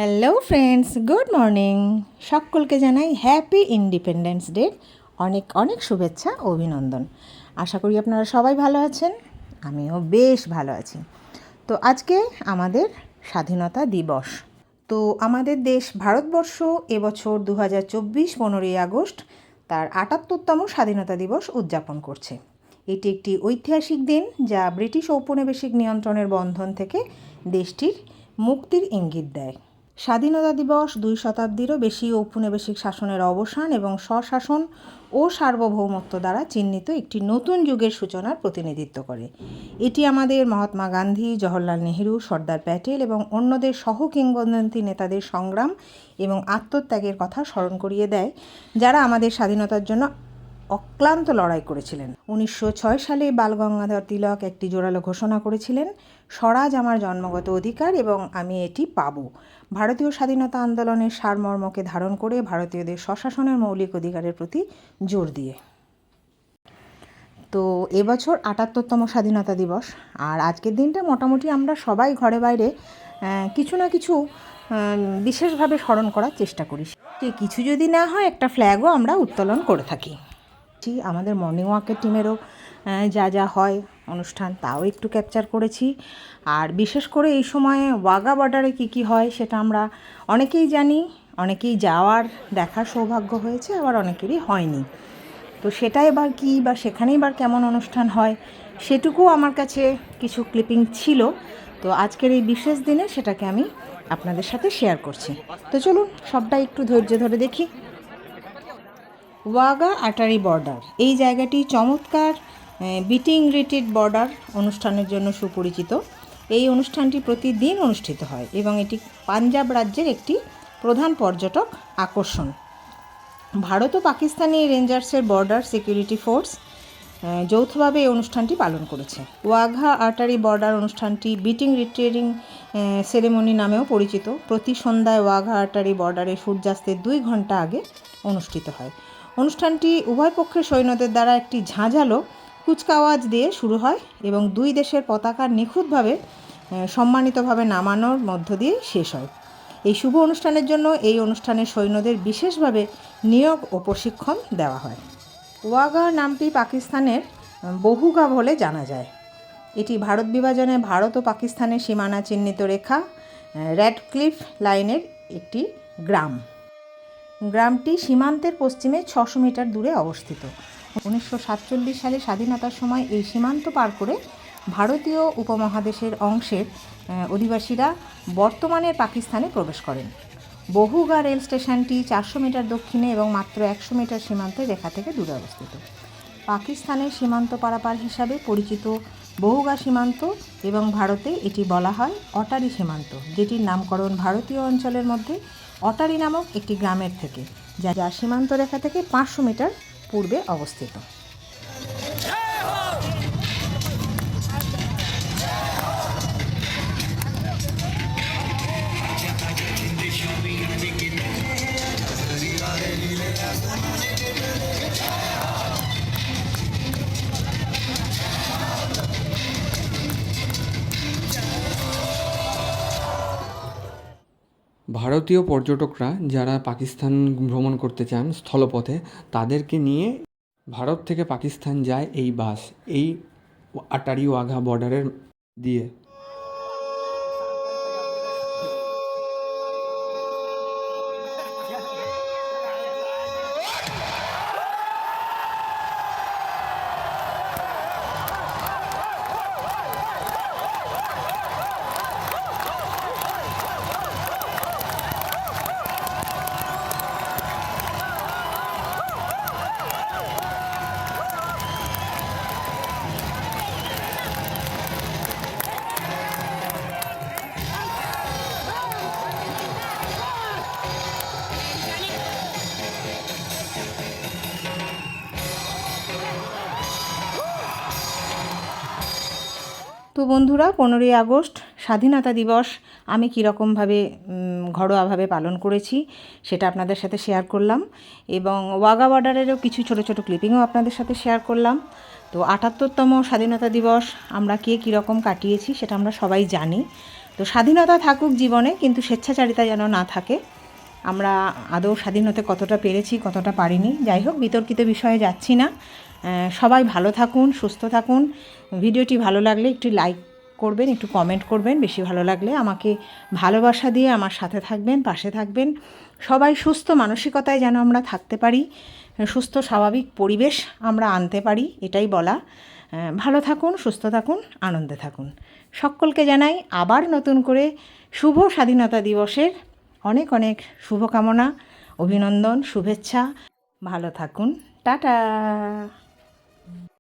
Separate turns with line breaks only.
Hello friends, good morning. সকলকে জানাই happy independence day. অনেক অনেক শুভেচ্ছা, অভিনন্দন। আশা করি আপনারা সবাই ভালো আছেন, আমিও বেশ ভালো আছি। তো আজকে আমাদের স্বাধীনতা দিবস। তো আমাদের দেশ ভারতবর্ষ এবছর 2024 15ই আগস্ট তার 78তম স্বাধীনতা দিবস উদযাপন করছে। এটি একটি ঐতিহাসিক দিন যা ব্রিটিশ ঔপনিবেশিক নিয়ন্ত্রণের বন্ধন থেকে দেশটির মুক্তির ইঙ্গিত দেয়। স্বাধীনতা দিবস 2 শতাব্দীরও বেশি ঔপনিবেশিক শাসনের অবসান এবং স্বশাসন ও সার্বভৌমত্ব দ্বারা চিহ্নিত একটি নতুন যুগের সূচনার প্রতিনিধিত্ব করে। এটি আমাদের মহাত্মা গান্ধী, জওহরলাল নেহেরু, সর্দার প্যাটেল এবং অন্যদের সহ কিংবদন্তি নেতাদের সংগ্রাম এবং আত্মত্যাগের কথা স্মরণ করিয়ে দেয়, যারা আমাদের স্বাধীনতার জন্য অক্লান্ত লড়াই করেছিলেন। 1906 সালে বালগঙ্গাধর তিলক একটি জোরালো ঘোষণা করেছিলেন, স্বরাজ আমার জন্মগত অধিকার এবং আমি এটি পাব। ভারতীয় স্বাধীনতা আন্দোলনের সারমর্মকে ধারণ করে ভারতীয়দের স্বশাসনের মৌলিক অধিকারের প্রতি জোর দিয়ে। তো এবছর 78তম স্বাধীনতা দিবস, আর আজকের দিনটা মোটামুটি আমরা সবাই ঘরে বাইরে কিছু না কিছু বিশেষভাবে স্মরণ করার চেষ্টা করি। কিছু যদি না হয়, একটা ফ্ল্যাগও আমরা উত্তোলন করে থাকি। আমাদের মর্নিং ওয়াকের টিমেরও যা যা হয় অনুষ্ঠান, তাও একটু ক্যাপচার করেছি। আর বিশেষ করে এই সময়ে ওয়াঘা বর্ডারে কী হয় সেটা আমরা অনেকেই জানি, অনেকেই যাওয়ার দেখার সৌভাগ্য হয়েছে, আবার অনেকেরই হয়নি। তো সেটা এবার কী বা সেখানেই এবার কেমন অনুষ্ঠান হয়, সেটুকু আমার কাছে কিছু ক্লিপিং ছিল। তো আজকের এই বিশেষ দিনে সেটাকে আমি আপনাদের সাথে শেয়ার করছি। তো চলুন সবটা একটু ধৈর্য ধরে দেখি। ওয়াঘা আটারি বর্ডার, এই জায়গাটি চমৎকার বিটিং রিট্রিট বর্ডার অনুষ্ঠানের জন্য সুপরিচিত। এই অনুষ্ঠানটি প্রতিদিন অনুষ্ঠিত হয় এবং এটি পাঞ্জাব রাজ্যের একটি প্রধান পর্যটক আকর্ষণ। ভারত ও পাকিস্তানি রেঞ্জার্সের বর্ডার সিকিউরিটি ফোর্স যৌথভাবে এই অনুষ্ঠানটি পালন করেছে। ওয়াঘা আটারি বর্ডার অনুষ্ঠানটি বিটিং রিট্রিটিং সেরেমনি নামেও পরিচিত। প্রতি সন্ধ্যায় ওয়াঘা আটারি বর্ডারে সূর্যাস্তের 2 ঘন্টা আগে অনুষ্ঠিত হয়। অনুষ্ঠানটি উভয় পক্ষের সৈন্যদের দ্বারা একটি ঝাঁঝালো কুচকাওয়াজ দিয়ে শুরু হয় এবং 2 দেশের পতাকা নিখুঁতভাবে সম্মানিতভাবে নামানোর মধ্য দিয়ে শেষ হয়। এই শুভ অনুষ্ঠানের জন্য এই অনুষ্ঠানের সৈন্যদের বিশেষভাবে নিয়োগ ও প্রশিক্ষণ দেওয়া হয়। ওয়াঘা নামটি পাকিস্তানের বহুগা বলে জানা যায়। এটি ভারত বিভাজনে ভারত ও পাকিস্তানের সীমানা চিহ্নিত রেখা র্যাডক্লিফ লাইনের একটি গ্রাম। গ্রামটি সীমান্তের পশ্চিমে 600 মিটার দূরে অবস্থিত। 1947 সালে স্বাধীনতার সময় এই সীমান্ত পার করে ভারতীয় উপমহাদেশের অংশের অধিবাসীরা বর্তমানের পাকিস্তানে প্রবেশ করেন। বহুগা রেল স্টেশনটি 400 মিটার দক্ষিণে এবং মাত্র 100 মিটার সীমান্তের রেখা থেকে দূরে অবস্থিত। পাকিস্তানের সীমান্ত পারাপার হিসাবে পরিচিত বহুগা সীমান্ত এবং ভারতে এটি বলা হয় অটারি সীমান্ত, যেটির নামকরণ ভারতীয় অঞ্চলের মধ্যে অটারি নামক একটি গ্রামের থেকে, যা সীমান্ত রেখা থেকে 500 মিটার পূর্বে অবস্থিত।
ভারতীয় পর্যটকরা যারা পাকিস্তান ভ্রমণ করতে চান স্থলপথে, তাদেরকে নিয়ে ভারত থেকে পাকিস্তান যায় এই বাস, এই আটারি ওয়াঘা বর্ডারের দিয়ে।
তো বন্ধুরা, 15ই আগস্ট স্বাধীনতা দিবস আমি কীরকমভাবে ঘরোয়াভাবে পালন করেছি সেটা আপনাদের সাথে শেয়ার করলাম, এবং ওয়াঘা বর্ডারেরও কিছু ছোট ছোট ক্লিপিংও আপনাদের সাথে শেয়ার করলাম। তো 78তম স্বাধীনতা দিবস আমরা কে কীরকম কাটিয়েছি সেটা আমরা সবাই জানি। তো স্বাধীনতা থাকুক জীবনে, কিন্তু স্বেচ্ছাচারিতা যেন না থাকে। আমরা আদৌ স্বাধীন হতে কতটা পেরেছি, কতটা পারিনি, যাই হোক বিতর্কিত বিষয়ে যাচ্ছি না। সবাই ভালো থাকুন, সুস্থ থাকুন। ভিডিওটি ভালো লাগলে একটু লাইক করবেন, একটু কমেন্ট করবেন, বেশি ভালো লাগলে আমাকে ভালোবাসা দিয়ে আমার সাথে থাকবেন, পাশে থাকবেন। সবাই সুস্থ মানসিকতায় যেন আমরা থাকতে পারি, সুস্থ স্বাভাবিক পরিবেশ আমরা আনতে পারি, এটাই বলা। ভালো থাকুন, সুস্থ থাকুন, আনন্দে থাকুন। সকলকে জানাই আবার নতুন করে শুভ স্বাধীনতা দিবসের অনেক অনেক শুভকামনা, অভিনন্দন, শুভেচ্ছা। ভালো থাকুন, টাটা।